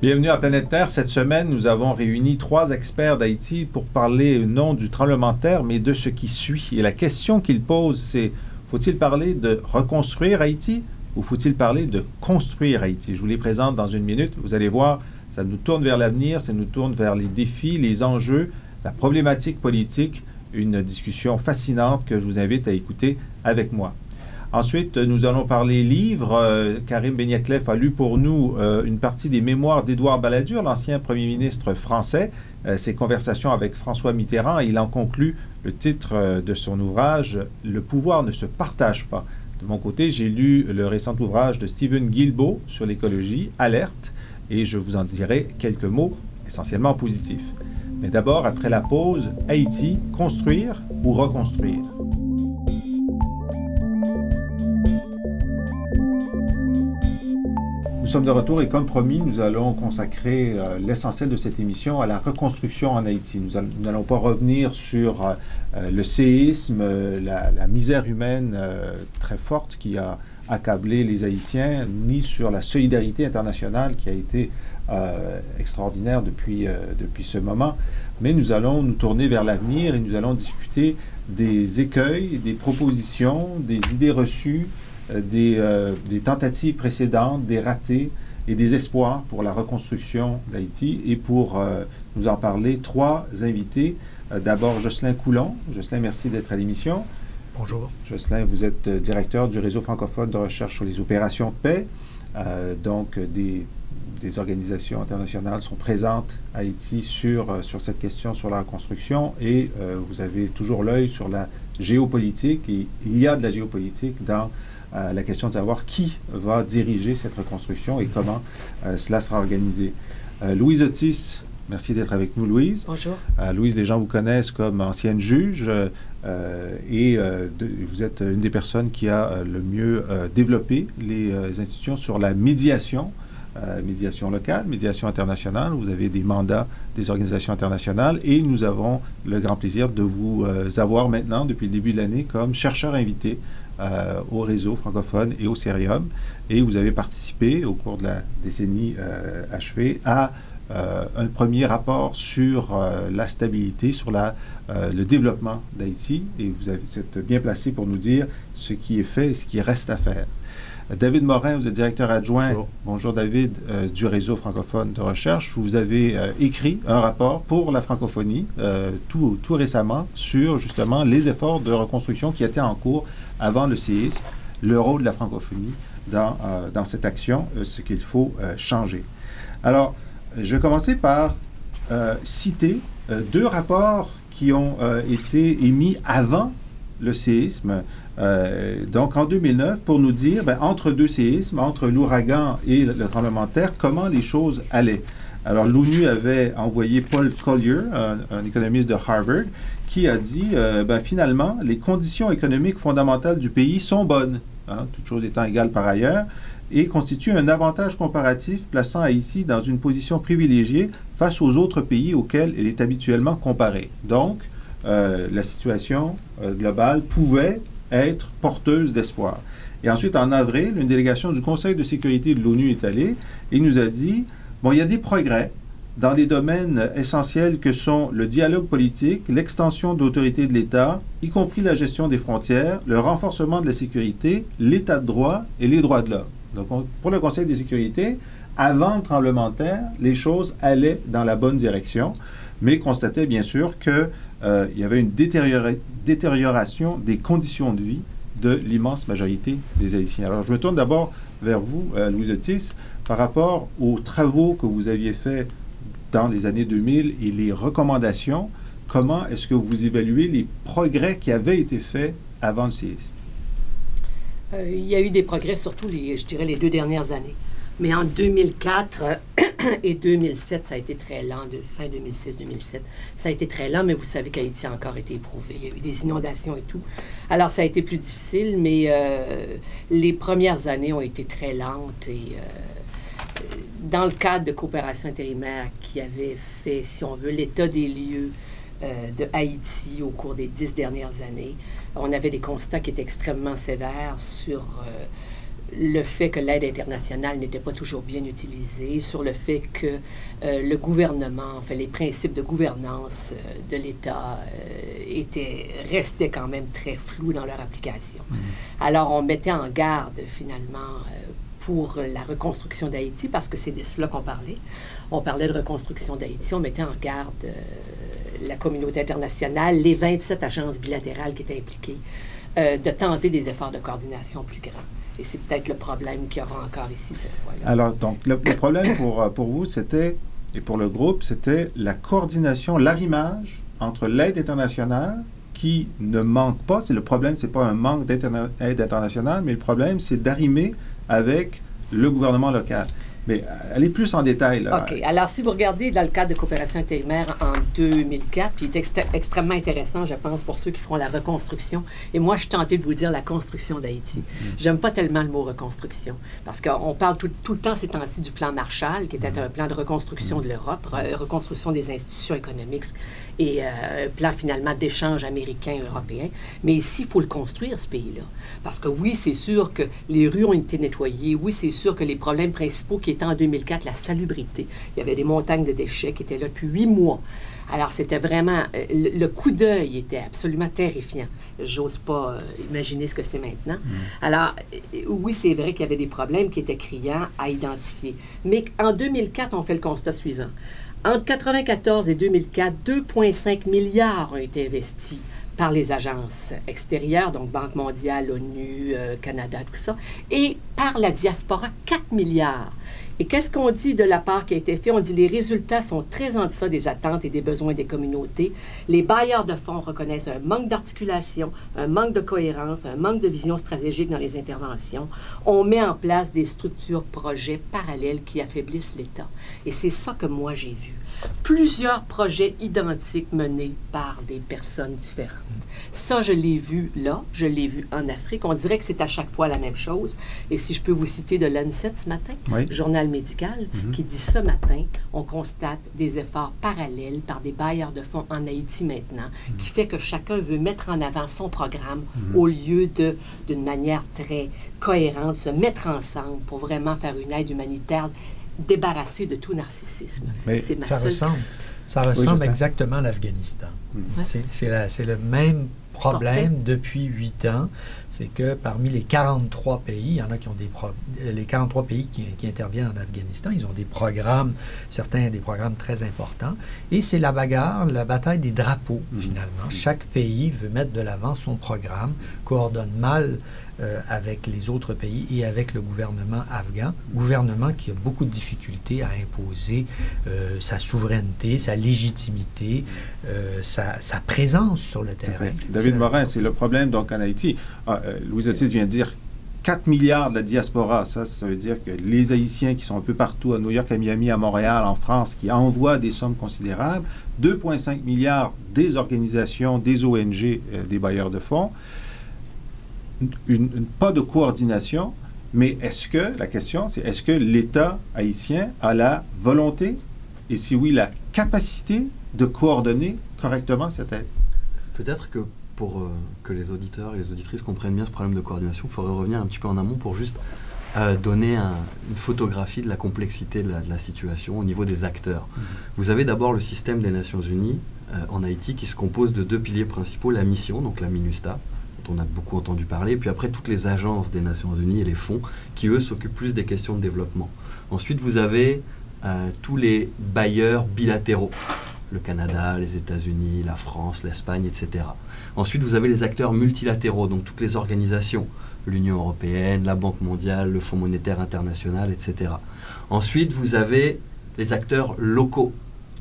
Bienvenue à Planète Terre. Cette semaine, nous avons réuni 3 experts d'Haïti pour parler non du tremblement de terre, mais de ce qui suit. Et la question qu'ils posent, c'est faut-il parler de reconstruire Haïti ou faut-il parler de construire Haïti? Je vous les présente dans une minute. Vous allez voir, ça nous tourne vers l'avenir, ça nous tourne vers les défis, les enjeux, la problématique politique. Une discussion fascinante que je vous invite à écouter avec moi. Ensuite, nous allons parler livres. Karim Beniaklef a lu pour nous une partie des mémoires d'Édouard Balladur, l'ancien premier ministre français, ses conversations avec François Mitterrand. Il en conclut le titre de son ouvrage « Le pouvoir ne se partage pas ». De mon côté, j'ai lu le récent ouvrage de Stephen Guilbeault sur l'écologie, Alerte, et je vous en dirai quelques mots essentiellement positifs. Mais d'abord, après la pause, Haïti, construire ou reconstruire? Nous sommes de retour et comme promis, nous allons consacrer l'essentiel de cette émission à la reconstruction en Haïti. Nous n'allons pas revenir sur le séisme, la misère humaine très forte qui a accablé les Haïtiens, ni sur la solidarité internationale qui a été extraordinaire depuis ce moment. Mais nous allons nous tourner vers l'avenir et nous allons discuter des écueils, des propositions, des idées reçues, des tentatives précédentes, des ratés et des espoirs pour la reconstruction d'Haïti. Et pour nous en parler, 3 invités. D'abord, Jocelyn Coulon. Jocelyn, merci d'être à l'émission. Bonjour. Jocelyn, vous êtes directeur du réseau francophone de recherche sur les opérations de paix. Donc, des organisations internationales sont présentes à Haïti sur cette question, sur la reconstruction. Et vous avez toujours l'œil sur la géopolitique. Et il y a de la géopolitique dans la question de savoir qui va diriger cette reconstruction et comment cela sera organisé. Louise Otis, merci d'être avec nous, Louise. Bonjour. Louise, les gens vous connaissent comme ancienne juge et vous êtes une des personnes qui a le mieux développé les institutions sur la médiation, médiation locale, médiation internationale. Vous avez des mandats des organisations internationales et nous avons le grand plaisir de vous avoir maintenant, depuis le début de l'année, comme chercheur invité au réseau francophone et au Cerium. Et vous avez participé au cours de la décennie achevée à un premier rapport sur la stabilité, sur le développement d'Haïti. Et vous êtes bien placé pour nous dire ce qui est fait et ce qui reste à faire. David Morin, vous êtes directeur adjoint. Bonjour. Bonjour David, du réseau francophone de recherche. Vous avez écrit un rapport pour la francophonie tout récemment sur justement les efforts de reconstruction qui étaient en cours avant le séisme, le rôle de la francophonie dans cette action, ce qu'il faut changer. Alors, je vais commencer par citer 2 rapports qui ont été émis avant le séisme, donc en 2009, pour nous dire, entre 2 séismes, entre l'ouragan et le tremblement de terre, comment les choses allaient. Alors, l'ONU avait envoyé Paul Collier, un économiste de Harvard, qui a dit, finalement, les conditions économiques fondamentales du pays sont bonnes, toutes choses étant égales par ailleurs, et constituent un avantage comparatif plaçant Haïti dans une position privilégiée face aux autres pays auxquels elle est habituellement comparée. Donc, la situation globale pouvait être porteuse d'espoir. Et ensuite, en avril, une délégation du Conseil de sécurité de l'ONU est allée et nous a dit, il y a des progrès dans les domaines essentiels que sont le dialogue politique, l'extension de l'autorité de l'État, y compris la gestion des frontières, le renforcement de la sécurité, l'État de droit et les droits de l'homme. Donc, pour le Conseil de sécurité, avant le tremblement de terre, les choses allaient dans la bonne direction, mais constatait bien sûr qu'il y avait une détérioration des conditions de vie de l'immense majorité des Haïtiens. Alors, je me tourne d'abord vers vous, Louise Otis, par rapport aux travaux que vous aviez faits dans les années 2000 et les recommandations. Comment est-ce que vous évaluez les progrès qui avaient été faits avant le séisme? Il y a eu des progrès, surtout, je dirais, les 2 dernières années. Mais en 2004 et 2007, ça a été très lent, de fin 2006-2007. Ça a été très lent, mais vous savez qu'Haïti a encore été éprouvé. Il y a eu des inondations et tout. Alors, ça a été plus difficile, mais les premières années ont été très lentes. Et dans le cadre de coopération intérimaire qui avait fait, si on veut, l'état des lieux de Haïti au cours des 10 dernières années, on avait des constats qui étaient extrêmement sévères sur le fait que l'aide internationale n'était pas toujours bien utilisée, sur le fait que le gouvernement, enfin les principes de gouvernance de l'État restaient quand même très flous dans leur application. Alors on mettait en garde finalement pour la reconstruction d'Haïti, parce que c'est de cela qu'on parlait. On parlait de reconstruction d'Haïti, on mettait en garde la communauté internationale, les 27 agences bilatérales qui étaient impliquées, de tenter des efforts de coordination plus grands. Et c'est peut-être le problème qu'il y aura encore ici cette fois-là. Alors, donc, le problème pour vous, c'était, et pour le groupe, c'était la coordination, l'arrimage entre l'aide internationale qui ne manque pas. C'est le problème, c'est pas un manque d'aide internationale, mais le problème, c'est d'arrimer avec le gouvernement local. Mais allez plus en détail, là. OK. Alors, si vous regardez dans le cadre de coopération intérimaire en 2004, puis il est extrêmement intéressant, je pense, pour ceux qui feront la reconstruction. Et moi, je suis tentée de vous dire la construction d'Haïti. J'aime pas tellement le mot reconstruction, parce qu'on parle tout le temps ces temps-ci du plan Marshall, qui était un plan de reconstruction de l'Europe, reconstruction des institutions économiques et plan finalement d'échange américain-européen. Mais ici, il faut le construire, ce pays-là. Parce que oui, c'est sûr que les rues ont été nettoyées. Oui, c'est sûr que les problèmes principaux qui étaient en 2004, la salubrité. Il y avait des montagnes de déchets qui étaient là depuis 8 mois. Alors, c'était vraiment... le coup d'œil était absolument terrifiant. J'ose pas imaginer ce que c'est maintenant. Alors, oui, c'est vrai qu'il y avait des problèmes qui étaient criants à identifier. Mais en 2004, on fait le constat suivant. Entre 1994 et 2004, 2,5 milliards ont été investis par les agences extérieures, donc Banque mondiale, ONU, Canada, tout ça, et par la diaspora, 4 milliards. Et qu'est-ce qu'on dit de la part qui a été fait? On dit les résultats sont très en deçà des attentes et des besoins des communautés. Les bailleurs de fonds reconnaissent un manque d'articulation, un manque de cohérence, un manque de vision stratégique dans les interventions. On met en place des structures projets parallèles qui affaiblissent l'État. Et c'est ça que moi j'ai vu. Plusieurs projets identiques menés par des personnes différentes. Ça, je l'ai vu là, je l'ai vu en Afrique. On dirait que c'est à chaque fois la même chose. Et si je peux vous citer de l'ANSET ce matin, journal médical, qui dit ce matin, on constate des efforts parallèles par des bailleurs de fonds en Haïti maintenant, qui fait que chacun veut mettre en avant son programme au lieu de, d'une manière très cohérente, se mettre ensemble pour vraiment faire une aide humanitaire débarrassé de tout narcissisme. C'est ma seule... Ça ressemble exactement à l'Afghanistan. C'est le même problème depuis 8 ans. C'est que parmi les 43 pays, il y en a qui ont les 43 pays qui interviennent en Afghanistan, ils ont des programmes, certains des programmes très importants. Et c'est la bagarre, la bataille des drapeaux, finalement. Chaque pays veut mettre de l'avant son programme, coordonne mal avec les autres pays et avec le gouvernement afghan. Gouvernement qui a beaucoup de difficultés à imposer sa souveraineté, sa légitimité, sa présence sur le terrain. David Morin, c'est le problème donc en Haïti. Louise Otis vient de dire 4 milliards de la diaspora. Ça veut dire que les Haïtiens qui sont un peu partout, à New York, à Miami, à Montréal, en France, qui envoient des sommes considérables, 2,5 milliards des organisations, des ONG, des bailleurs de fonds. Pas de coordination, mais la question, c'est est-ce que l'État haïtien a la volonté, et si oui, la capacité de coordonner correctement cette aide? Peut-être que pour que les auditeurs et les auditrices comprennent bien ce problème de coordination, il faudrait revenir un petit peu en amont pour juste donner une photographie de la complexité de la situation au niveau des acteurs. Vous avez d'abord le système des Nations Unies en Haïti qui se compose de 2 piliers principaux, la mission, donc la MINUSTAH, on a beaucoup entendu parler, puis après toutes les agences des Nations Unies et les fonds qui, eux, s'occupent plus des questions de développement. Ensuite, vous avez tous les bailleurs bilatéraux, le Canada, les États-Unis, la France, l'Espagne, etc. Ensuite, vous avez les acteurs multilatéraux, donc toutes les organisations, l'Union européenne, la Banque mondiale, le Fonds monétaire international, etc. Ensuite, vous avez les acteurs locaux.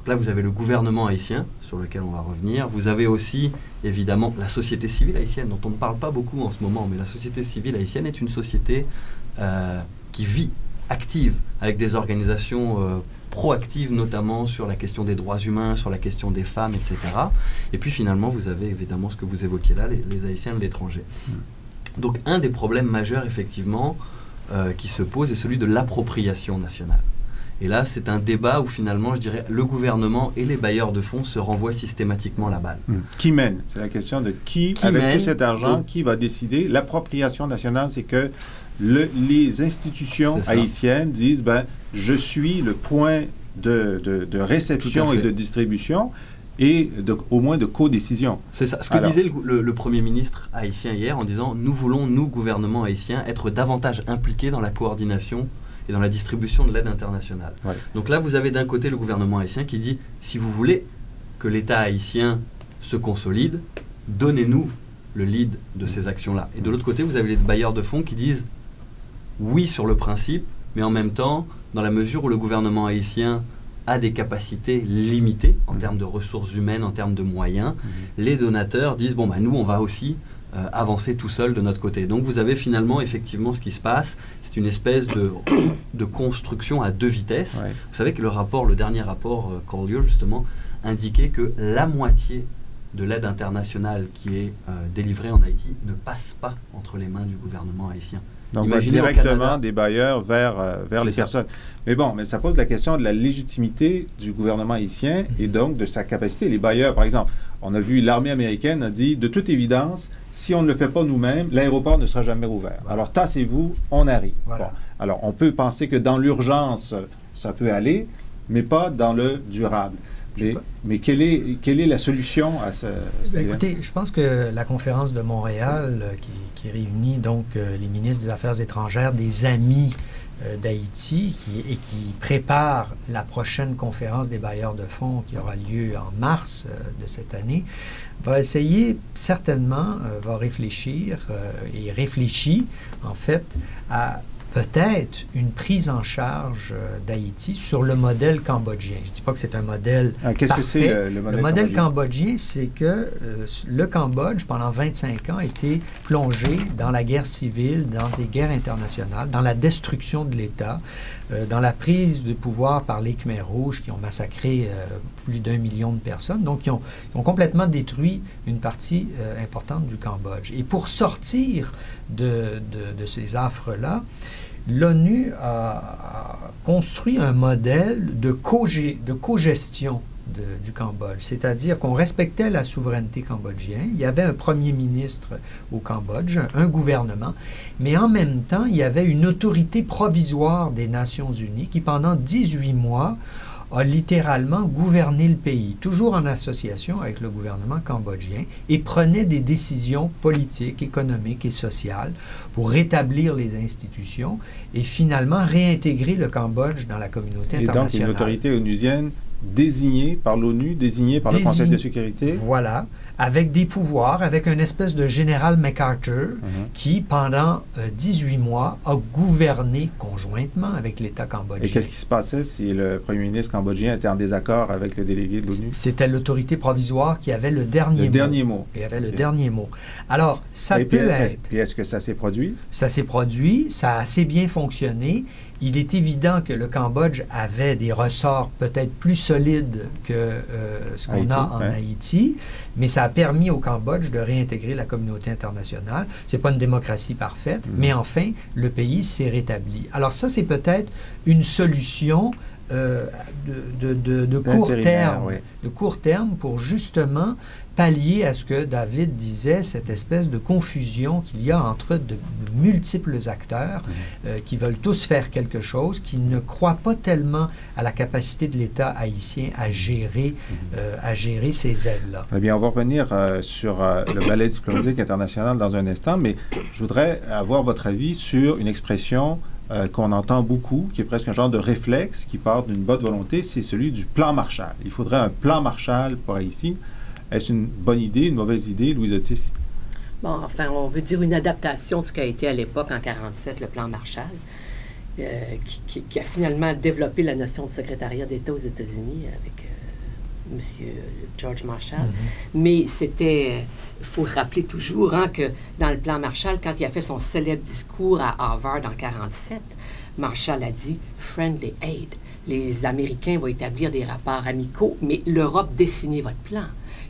Là, vous avez le gouvernement haïtien, sur lequel on va revenir. Vous avez aussi, évidemment, la société civile haïtienne, dont on ne parle pas beaucoup en ce moment, mais la société civile haïtienne est une société qui vit, active, avec des organisations proactives, notamment sur la question des droits humains, sur la question des femmes, etc. Et puis, finalement, vous avez évidemment ce que vous évoquiez là, les Haïtiens de l'étranger. Donc, un des problèmes majeurs, effectivement, qui se pose est celui de l'appropriation nationale. Et là, c'est un débat où finalement, je dirais, le gouvernement et les bailleurs de fonds se renvoient systématiquement la balle. Qui mène? C'est la question de qui avec mène, tout cet argent, qui va décider. L'appropriation nationale, c'est que les institutions haïtiennes disent, ben, je suis le point de réception et de distribution et au moins de codécision. C'est ça. Ce que disait le Premier ministre haïtien hier en disant « Nous voulons, nous, gouvernement haïtien, être davantage impliqués dans la coordination et dans la distribution de l'aide internationale. Ouais. » Donc là, vous avez d'un côté le gouvernement haïtien qui dit « Si vous voulez que l'État haïtien se consolide, donnez-nous le lead de ces actions-là. » Et de l'autre côté, vous avez les bailleurs de fonds qui disent « Oui, sur le principe, mais en même temps, dans la mesure où le gouvernement haïtien a des capacités limitées en termes de ressources humaines, en termes de moyens, les donateurs disent, bon, bah, nous, on va aussi avancer tout seul de notre côté. Donc, vous avez finalement, effectivement, ce qui se passe, c'est une espèce de construction à deux vitesses. Ouais. Vous savez que le dernier rapport Collier, justement, indiquait que la moitié de l'aide internationale qui est délivrée en Haïti ne passe pas entre les mains du gouvernement haïtien. Donc, directement des bailleurs vers les personnes. Mais bon, mais ça pose la question de la légitimité du gouvernement haïtien et donc de sa capacité. Les bailleurs, par exemple, on a vu l'armée américaine a dit, de toute évidence, si on ne le fait pas nous-mêmes, l'aéroport ne sera jamais ouvert. Voilà. Alors, tassez-vous, on arrive. Voilà. Bon. Alors, on peut penser que dans l'urgence, ça peut aller, mais pas dans le durable. Mais quelle est la solution à ce... Écoutez, je pense que la conférence de Montréal, qui réunit donc les ministres des Affaires étrangères, des amis d'Haïti, et qui prépare la prochaine conférence des bailleurs de fonds qui aura lieu en mars de cette année, va essayer certainement, va réfléchir, et réfléchit en fait à peut-être une prise en charge d'Haïti sur le modèle cambodgien. Je ne dis pas que c'est un modèle Qu'est-ce parfait. Que c'est le modèle cambodgien, c'est que le Cambodge, pendant 25 ans, a été plongé dans la guerre civile, dans des guerres internationales, dans la destruction de l'État, dans la prise de pouvoir par les Khmers rouges qui ont massacré plus d'1 million de personnes. Donc, ils ont complètement détruit une partie importante du Cambodge. Et pour sortir de ces affres-là, l'ONU a construit un modèle de cogestion du Cambodge, c'est-à-dire qu'on respectait la souveraineté cambodgienne. Il y avait un premier ministre au Cambodge, un gouvernement, mais en même temps, il y avait une autorité provisoire des Nations unies qui, pendant 18 mois, a littéralement gouverné le pays, toujours en association avec le gouvernement cambodgien, et prenait des décisions politiques, économiques et sociales pour rétablir les institutions et finalement réintégrer le Cambodge dans la communauté internationale. Et donc, une autorité onusienne désignée par l'ONU, désignée par le Conseil de sécurité. Voilà, avec des pouvoirs, avec une espèce de général MacArthur qui, pendant 18 mois, a gouverné conjointement avec l'État cambodgien. Et qu'est-ce qui se passait si le premier ministre cambodgien était en désaccord avec le délégué de l'ONU? C'était l'autorité provisoire qui avait le dernier mot. Il avait le dernier mot. Alors, ça peut être... Puis est-ce que ça s'est produit? Ça s'est produit, ça a assez bien fonctionné. Il est évident que le Cambodge avait des ressorts peut-être plus solides que ce qu'on a en Haïti, mais ça a permis au Cambodge de réintégrer la communauté internationale. Ce n'est pas une démocratie parfaite, mais enfin, le pays s'est rétabli. Alors ça, c'est peut-être une solution de court terme pour justement pallier à ce que David disait, cette espèce de confusion qu'il y a entre de multiples acteurs qui veulent tous faire quelque chose, qui ne croient pas tellement à la capacité de l'État haïtien à gérer ces aides-là. Eh bien, on va revenir sur le ballet diplomatique international dans un instant, mais je voudrais avoir votre avis sur une expression qu'on entend beaucoup, qui est presque un genre de réflexe qui part d'une bonne volonté, c'est celui du plan Marshall. Il faudrait un plan Marshall pour Haïti. Est-ce une bonne idée, une mauvaise idée, Louise Otis? Bon, enfin, on veut dire une adaptation de ce qu'a été à l'époque, en 1947, le plan Marshall, qui a finalement développé la notion de secrétariat d'État aux États-Unis avec M. George Marshall. Mais c'était... Il faut rappeler toujours que dans le plan Marshall, quand il a fait son célèbre discours à Harvard en 1947, Marshall a dit « Friendly Aid ». Les Américains vont établir des rapports amicaux, mais l'Europe dessinait votre plan.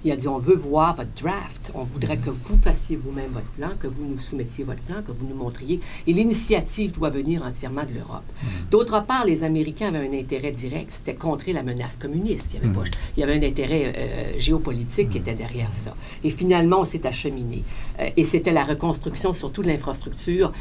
Il a dit, on veut voir votre draft. On voudrait que vous fassiez vous-même votre plan, que vous nous soumettiez votre plan, que vous nous montriez. Et l'initiative doit venir entièrement de l'Europe. D'autre part, les Américains avaient un intérêt direct, c'était contrer la menace communiste. Il y avait un intérêt géopolitique qui était derrière ça. Et finalement, on s'est acheminé. Et c'était la reconstruction, surtout de l'infrastructure,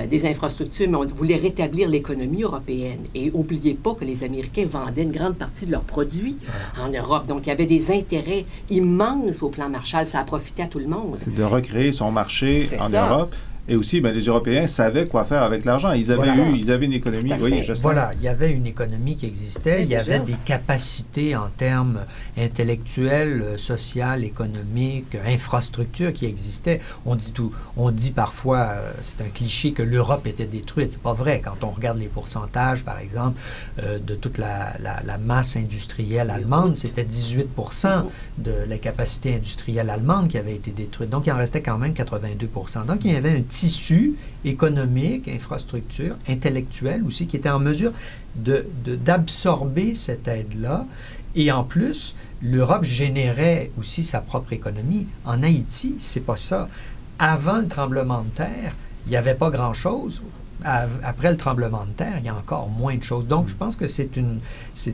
des infrastructures, mais on voulait rétablir l'économie européenne. Et n'oubliez pas que les Américains vendaient une grande partie de leurs produits en Europe. Donc, il y avait des intérêts immenses au plan Marshall. Ça a profité à tout le monde. C'est de recréer son marché en Europe. Et aussi, les Européens savaient quoi faire avec l'argent. Ils avaient une économie. Oui, voilà, il y avait une économie qui existait. Il y avait des capacités en termes intellectuels, social, économiques, infrastructures qui existaient. On dit parfois, c'est un cliché, que l'Europe était détruite. C'est pas vrai. Quand on regarde les pourcentages, par exemple, de toute la masse industrielle allemande, c'était 18% de la capacité industrielle allemande qui avait été détruite. Donc, il en restait quand même 82%. Donc, il y avait un tissu économique, infrastructure, intellectuel aussi, qui était en mesure d'absorber cette aide-là. Et en plus, l'Europe générait aussi sa propre économie. En Haïti, c'est pas ça. Avant le tremblement de terre, il n'y avait pas grand-chose. Après le tremblement de terre, il y a encore moins de choses. Donc, je pense que c'est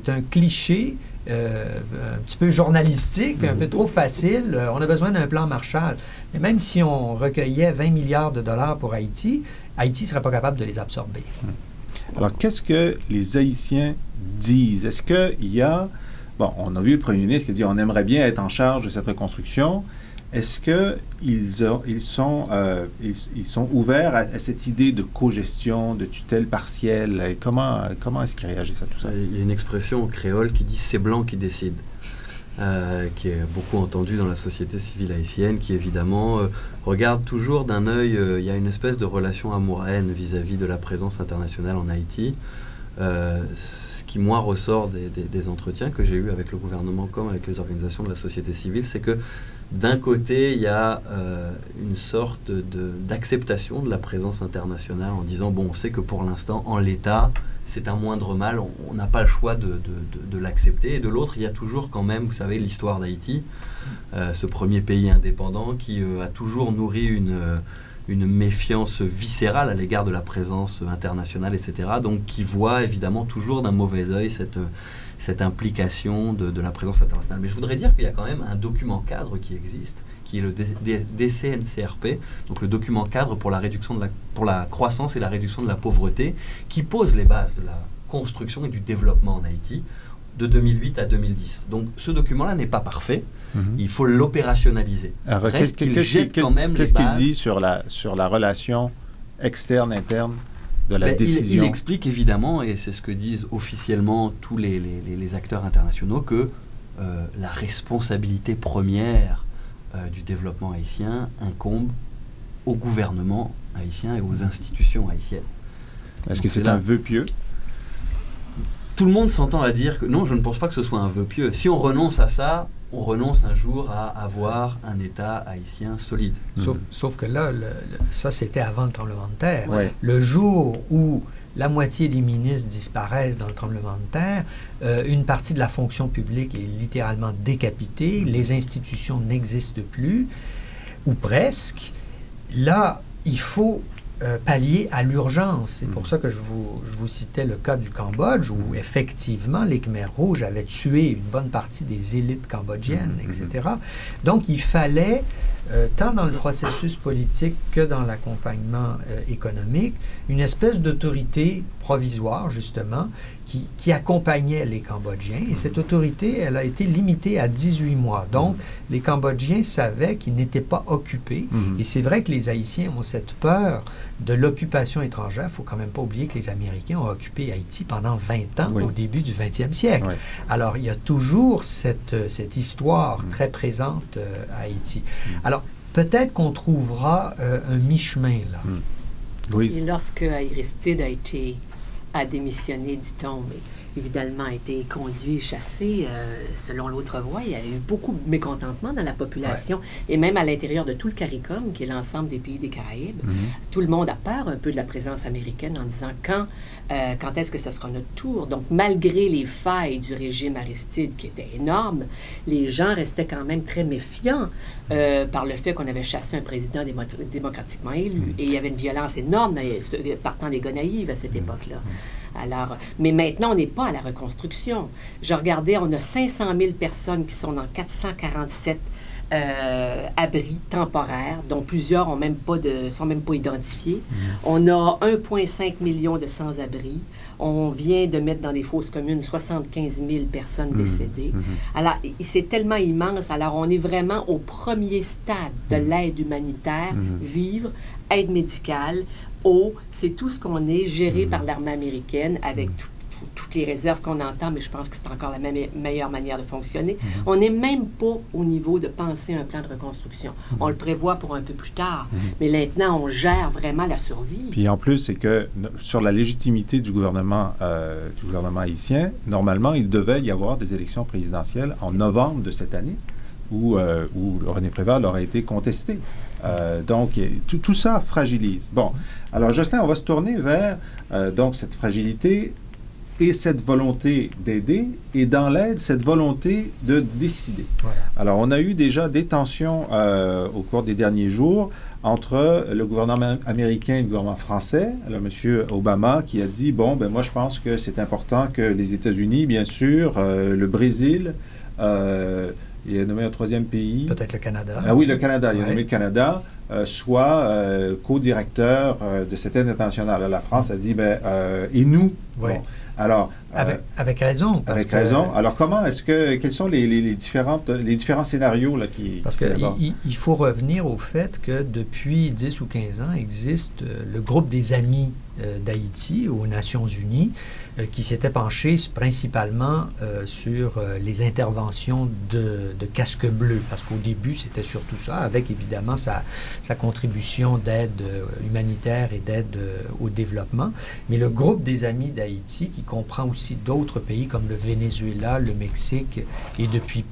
un cliché un petit peu journalistique, un peu trop facile. On a besoin d'un plan Marshall. Mais même si on recueillait 20 milliards de dollars pour Haïti, Haïti ne serait pas capable de les absorber. Alors, qu'est-ce que les Haïtiens disent? Est-ce qu'il y a... Bon, on a vu le premier ministre qui a dit on aimerait bien être en charge de cette reconstruction. Est-ce qu'ils sont ouverts à cette idée de co-gestion, de tutelle partielle? Et comment est-ce qu'ils réagissent à tout ça? Il y a une expression créole qui dit « c'est blanc qui décide », qui est beaucoup entendue dans la société civile haïtienne, qui évidemment regarde toujours d'un œil, il y a une espèce de relation amour-haine vis-à-vis de la présence internationale en Haïti. Ce qui, moi, ressort des entretiens que j'ai eus avec le gouvernement comme avec les organisations de la société civile, c'est que d'un côté, il y a une sorte d'acceptation de la présence internationale en disant, bon, on sait que pour l'instant, en l'état, c'est un moindre mal, on n'a pas le choix de l'accepter. Et de l'autre, il y a toujours quand même, vous savez, l'histoire d'Haïti, ce premier pays indépendant qui a toujours nourri une méfiance viscérale à l'égard de la présence internationale, etc. Donc, qui voit évidemment toujours d'un mauvais œil cette implication de la présence internationale. Mais je voudrais dire qu'il y a quand même un document cadre qui existe, qui est le DCNCRP, donc le document cadre pour la croissance et la réduction de la pauvreté, qui pose les bases de la construction et du développement en Haïti de 2008 à 2010. Donc ce document-là n'est pas parfait, il faut l'opérationnaliser. Qu'est-ce qu'il dit sur la relation externe-interne de la décision? Il explique évidemment, et c'est ce que disent officiellement tous les acteurs internationaux, que la responsabilité première du développement haïtien incombe au gouvernement haïtien et aux institutions haïtiennes. Est-ce que c'est un vœu pieux? Tout le monde s'entend à dire que non, je ne pense pas que ce soit un vœu pieux. Si on renonce à ça, on renonce un jour à avoir un État haïtien solide. Sauf que là, ça c'était avant le tremblement de terre. Ouais. Le jour où la moitié des ministres disparaissent dans le tremblement de terre, une partie de la fonction publique est littéralement décapitée, les institutions n'existent plus, ou presque. Là, il faut pallier à l'urgence. C'est pour ça que je vous citais le cas du Cambodge, où effectivement les Khmers rouges avaient tué une bonne partie des élites cambodgiennes, etc. Donc il fallait, tant dans le processus politique que dans l'accompagnement économique, une espèce d'autorité provisoire, justement, qui accompagnait les Cambodgiens. Et cette autorité, elle a été limitée à 18 mois. Donc, les Cambodgiens savaient qu'ils n'étaient pas occupés. Et c'est vrai que les Haïtiens ont cette peur de l'occupation étrangère. Il ne faut quand même pas oublier que les Américains ont occupé Haïti pendant 20 ans, au début du 20e siècle. Alors, il y a toujours cette histoire très présente à Haïti. Alors, peut-être qu'on trouvera un mi-chemin, là. Et lorsque Aristide a démissionné, dit-on, mais évidemment été conduit et chassé selon l'autre voie. Il y a eu beaucoup de mécontentement dans la population et même à l'intérieur de tout le CARICOM, qui est l'ensemble des pays des Caraïbes. Tout le monde a peur un peu de la présence américaine en disant quand est-ce que ce sera notre tour. Donc, malgré les failles du régime Aristide, qui étaient énormes, les gens restaient quand même très méfiants par le fait qu'on avait chassé un président démocratiquement élu. Et il y avait une violence énorme partant des Gonaïves à cette époque-là. Alors, mais maintenant, on n'est pas à la reconstruction. Je regardais, on a 500 000 personnes qui sont dans 447 abris temporaires, dont plusieurs sont même pas identifiés. On a 1,5 million de sans-abri. On vient de mettre dans des fosses communes 75 000 personnes décédées. Alors, c'est tellement immense. Alors, on est vraiment au premier stade de l'aide humanitaire, vivre, aide médicale, eau, c'est tout ce qu'on est, géré par l'armée américaine avec toutes les réserves qu'on entend, mais je pense que c'est encore la meilleure manière de fonctionner. On n'est même pas au niveau de penser un plan de reconstruction. On le prévoit pour un peu plus tard, mais maintenant, on gère vraiment la survie. Puis en plus, c'est que sur la légitimité du gouvernement haïtien, normalement, il devait y avoir des élections présidentielles en novembre de cette année, où René Préval aurait été contesté. Donc, tout ça fragilise. Bon, alors Jocelyn, on va se tourner vers donc cette fragilité et cette volonté d'aider, et dans l'aide, cette volonté de décider. Voilà. Alors, on a eu déjà des tensions au cours des derniers jours entre le gouvernement américain et le gouvernement français. Alors, M. Obama qui a dit, bon, ben moi, je pense que c'est important que les États-Unis, bien sûr, le Brésil, il a nommé un troisième pays. Peut-être le Canada. Ah oui, le Canada. Il a nommé le Canada, soit co-directeur de cette aide internationale. Alors, la France a dit, ben, et nous? Oui. Bon. Alors, avec raison. Avec raison. Alors, quels sont les différents scénarios là, qui... Parce qu'il faut revenir au fait que depuis 10 ou 15 ans existe le groupe des Amis d'Haïti aux Nations Unies qui s'était penché principalement sur les interventions de casques bleus, parce qu'au début, c'était surtout ça, avec évidemment sa contribution d'aide humanitaire et d'aide au développement. Mais le groupe des Amis d'Haïti, qui comprend aussi d'autres pays comme le Venezuela, le Mexique, et depuis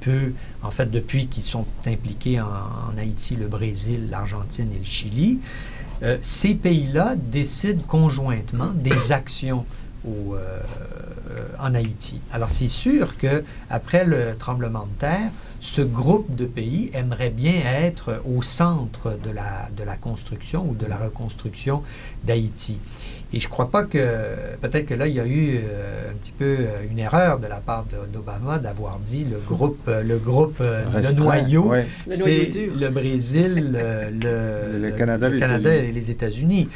qu'ils sont impliqués en Haïti, le Brésil, l'Argentine et le Chili, ces pays-là décident conjointement des actions en Haïti. Alors, c'est sûr qu'après le tremblement de terre, ce groupe de pays aimerait bien être au centre de la construction ou de la reconstruction d'Haïti. Et je ne crois pas que... Peut-être que là, il y a eu un petit peu une erreur de la part d'Obama d'avoir dit le groupe le noyau, c'est le Brésil, le Canada et les États-Unis.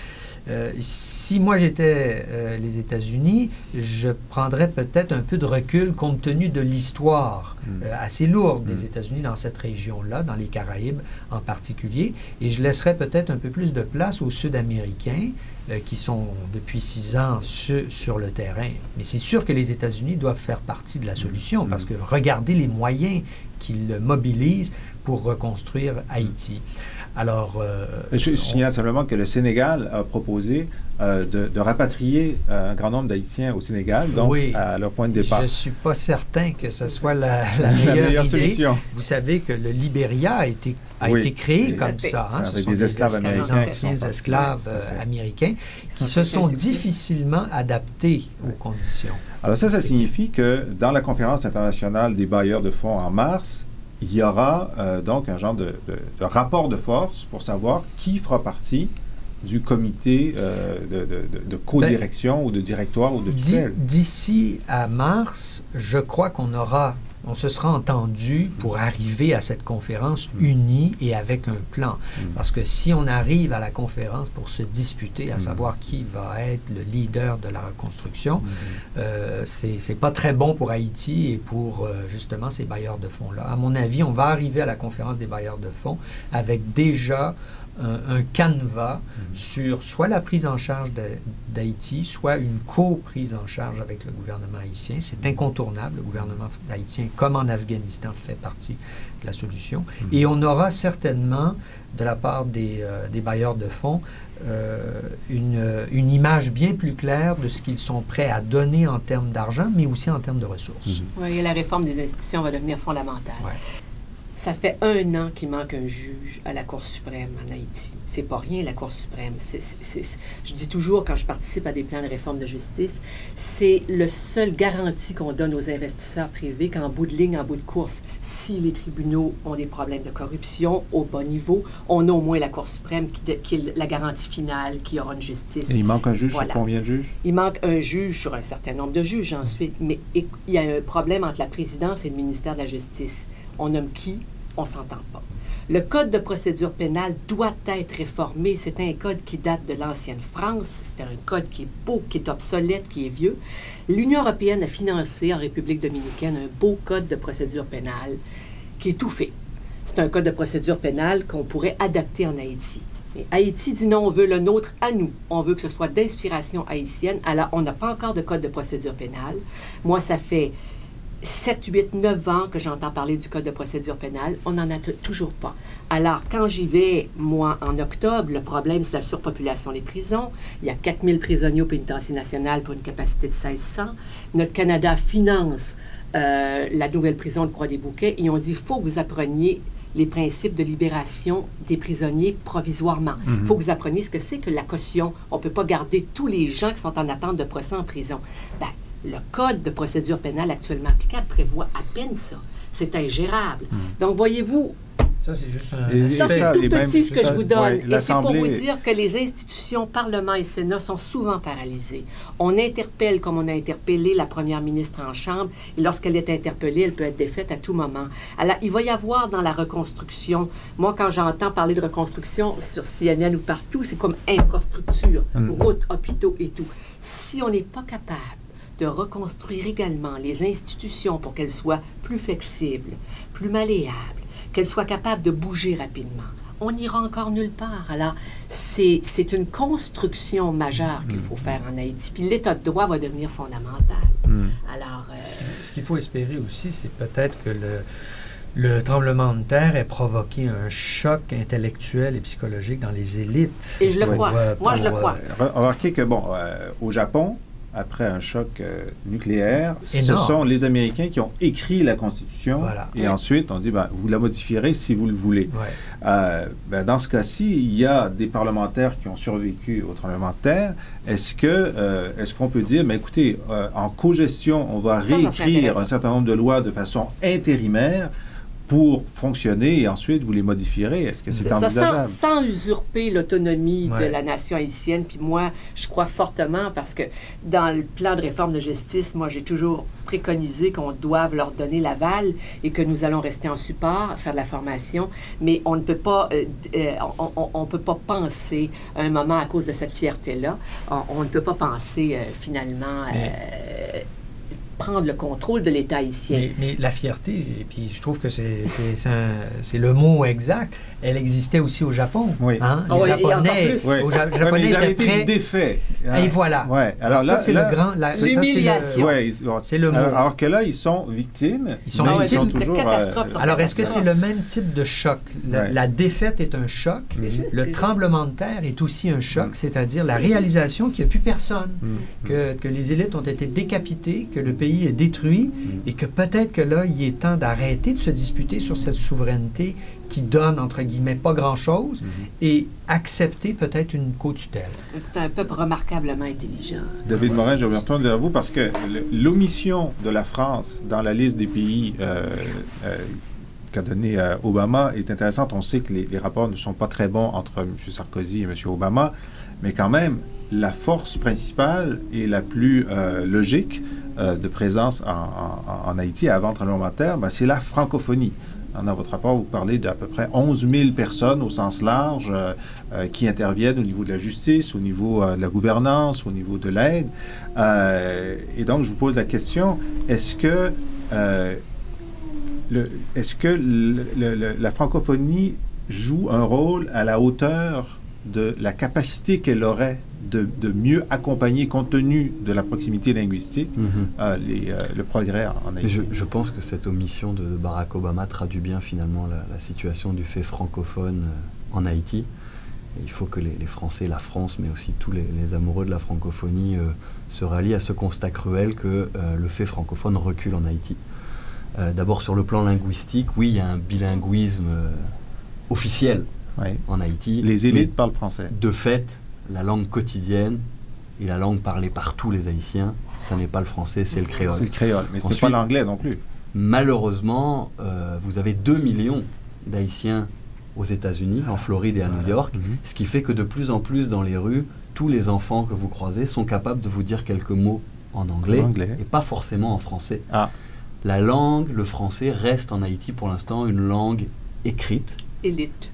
Si moi j'étais les États-Unis, je prendrais peut-être un peu de recul compte tenu de l'histoire assez lourde des États-Unis dans cette région-là, dans les Caraïbes en particulier, et je laisserais peut-être un peu plus de place aux Sud-Américains qui sont depuis 6 ans sur le terrain. Mais c'est sûr que les États-Unis doivent faire partie de la solution parce que regardez les moyens qu'ils mobilisent pour reconstruire Haïti. Alors, je signale simplement que le Sénégal a proposé de rapatrier un grand nombre d'Haïtiens au Sénégal, donc à leur point de départ. Je ne suis pas certain que ce soit la meilleure solution. Vous savez que le Libéria a été créé comme ça. Hein? Avec des esclaves américains. Des anciens esclaves américains qui se sont difficilement adaptés aux conditions. Alors ça signifie que dans la conférence internationale des bailleurs de fonds en mars, il y aura donc un genre de rapport de force pour savoir qui fera partie du comité de co-direction ou de directoire ou de tutelle. D'ici à mars, je crois on se sera entendu pour arriver à cette conférence unie et avec un plan. Parce que si on arrive à la conférence pour se disputer, à savoir qui va être le leader de la reconstruction, c'est pas très bon pour Haïti et pour justement ces bailleurs de fonds-là. À mon avis, on va arriver à la conférence des bailleurs de fonds avec déjà un canevas sur soit la prise en charge d'Haïti, soit une co-prise en charge avec le gouvernement haïtien. C'est incontournable. Le gouvernement haïtien, comme en Afghanistan, fait partie de la solution. Et on aura certainement, de la part des bailleurs de fonds, une image bien plus claire de ce qu'ils sont prêts à donner en termes d'argent, mais aussi en termes de ressources. Oui, et la réforme des institutions va devenir fondamentale. Ouais. Ça fait 1 an qu'il manque un juge à la Cour suprême en Haïti. C'est pas rien, la Cour suprême. Je dis toujours, quand je participe à des plans de réforme de justice, c'est le seul garantie qu'on donne aux investisseurs privés qu'en bout de ligne, en bout de course, si les tribunaux ont des problèmes de corruption au bas niveau, on a au moins la Cour suprême qui est la garantie finale, qu'il y aura une justice. Et il manque un juge sur combien de juges? Il manque un juge sur un certain nombre de juges ensuite, mais il y a un problème entre la présidence et le ministère de la Justice. On nomme qui? On ne s'entend pas. Le Code de procédure pénale doit être réformé. C'est un code qui date de l'ancienne France. C'est un code qui est beau, qui est obsolète, qui est vieux. L'Union européenne a financé en République dominicaine un beau code de procédure pénale qui est tout fait. C'est un code de procédure pénale qu'on pourrait adapter en Haïti. Mais Haïti dit non, on veut le nôtre à nous. On veut que ce soit d'inspiration haïtienne. Alors, on n'a pas encore de code de procédure pénale. Moi, ça fait 7, 8, 9 ans que j'entends parler du Code de procédure pénale, on n'en a toujours pas. Alors, quand j'y vais, moi, en octobre, le problème, c'est la surpopulation des prisons. Il y a 4000 prisonniers au pénitencier national pour une capacité de 1600. Notre Canada finance la nouvelle prison de Croix-des-Bouquets et on dit, il faut que vous appreniez les principes de libération des prisonniers provisoirement. Il faut que vous appreniez ce que c'est que la caution. On ne peut pas garder tous les gens qui sont en attente de procès en prison. Ben, le Code de procédure pénale actuellement applicable prévoit à peine ça. C'est ingérable. Donc, voyez-vous, ça, c'est juste c'est tout petit ce que je vous donne. Et c'est pour vous dire que les institutions, Parlement et Sénat, sont souvent paralysées. On interpelle comme on a interpellé la première ministre en Chambre, et lorsqu'elle est interpellée, elle peut être défaite à tout moment. Alors, il va y avoir dans la reconstruction, moi, quand j'entends parler de reconstruction sur CNN ou partout, c'est comme infrastructure, routes, hôpitaux et tout. Si on n'est pas capable de reconstruire également les institutions pour qu'elles soient plus flexibles, plus malléables, qu'elles soient capables de bouger rapidement, on n'ira encore nulle part. Alors, c'est une construction majeure qu'il faut faire en Haïti. Puis l'État de droit va devenir fondamental. Alors, ce qu'il faut espérer aussi, c'est peut-être que le tremblement de terre ait provoqué un choc intellectuel et psychologique dans les élites. Et je le crois. Moi, je le crois. Remarquez que, bon, au Japon, après un choc nucléaire, ce sont les Américains qui ont écrit la Constitution. Voilà. Et ensuite, on dit, ben, vous la modifierez si vous le voulez. Ouais. Dans ce cas-ci, il y a des parlementaires qui ont survécu au tremblement de terre. Est-ce qu'on peut dire, mais écoutez, en co-gestion, on va réécrire un certain nombre de lois de façon intérimaire pour fonctionner et ensuite vous les modifierez? Est-ce que c'est envisageable? Sans usurper l'autonomie de la nation haïtienne. Puis moi, je crois fortement, parce que dans le plan de réforme de justice, moi, j'ai toujours préconisé qu'on doive leur donner l'aval et que nous allons rester en support, faire de la formation, mais on ne peut pas, on peut pas penser à un moment, à cause de cette fierté-là, on ne peut pas penser finalement prendre le contrôle de l'État haïtien. Mais la fierté, et puis je trouve que c'est le mot exact, elle existait aussi au Japon. Oui. Hein? Les Japonais, Japonais étaient prêts. Défaits. Et voilà. Ouais. Alors ça, c'est le grand... L'humiliation. C'est le mot. Alors que là, ils sont victimes. Ils sont victimes de catastrophes. Alors, est-ce que c'est le même type de choc? La défaite est un choc. Le tremblement de terre est aussi un choc, c'est-à-dire la réalisation qu'il n'y a plus personne, que les élites ont été décapitées, que le pays est détruit et que peut-être que là, il est temps d'arrêter de se disputer sur cette souveraineté qui donne, entre guillemets, pas grand-chose et accepter peut-être une co-tutelle. C'est un peuple remarquablement intelligent. David Morin, je retourne vers vous parce que l'omission de la France dans la liste des pays qu'a donné Obama est intéressante. On sait que les rapports ne sont pas très bons entre M. Sarkozy et M. Obama, mais quand même, la force principale et la plus logique de présence en Haïti avant le tremblement de terre, c'est la francophonie. Dans votre rapport, vous parlez d'à peu près 11 000 personnes au sens large qui interviennent au niveau de la justice, au niveau de la gouvernance, au niveau de l'aide. Et donc, je vous pose la question, est-ce que la francophonie joue un rôle à la hauteur de la capacité qu'elle aurait de mieux accompagner, compte tenu de la proximité linguistique, le progrès en Haïti. Je pense que cette omission de Barack Obama traduit bien finalement la situation du fait francophone en Haïti. Et il faut que les Français, la France, mais aussi tous les amoureux de la francophonie se rallient à ce constat cruel que le fait francophone recule en Haïti. D'abord sur le plan linguistique, oui, il y a un bilinguisme officiel en Haïti. Les élites parlent français. De fait, la langue quotidienne et la langue parlée par tous les Haïtiens, ça n'est pas le français, c'est le créole. C'est le créole, mais ce n'est pas l'anglais non plus. Malheureusement, vous avez 2 millions d'Haïtiens aux États-Unis, en Floride et à New York, ce qui fait que de plus en plus dans les rues, tous les enfants que vous croisez sont capables de vous dire quelques mots en anglais. Et pas forcément en français. La langue, le français, reste en Haïti pour l'instant une langue écrite. Élite.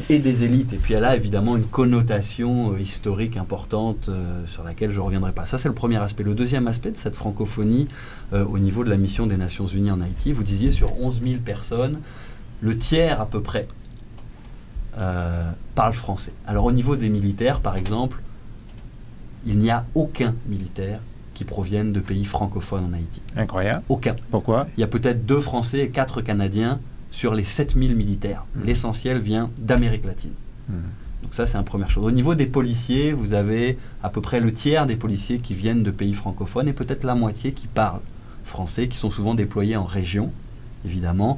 Et des élites. Et puis elle a évidemment une connotation historique importante sur laquelle je ne reviendrai pas. Ça, c'est le premier aspect. Le deuxième aspect de cette francophonie au niveau de la mission des Nations Unies en Haïti, vous disiez sur 11 000 personnes, le tiers à peu près parle français. Alors au niveau des militaires, par exemple, il n'y a aucun militaire qui provienne de pays francophones en Haïti. Incroyable. Aucun. Pourquoi? Il y a peut-être 2 Français et 4 Canadiens sur les 7000 militaires. L'essentiel vient d'Amérique latine. Donc ça, c'est une première chose. Au niveau des policiers, vous avez à peu près le tiers des policiers qui viennent de pays francophones et peut-être la moitié qui parlent français, qui sont souvent déployés en région, évidemment.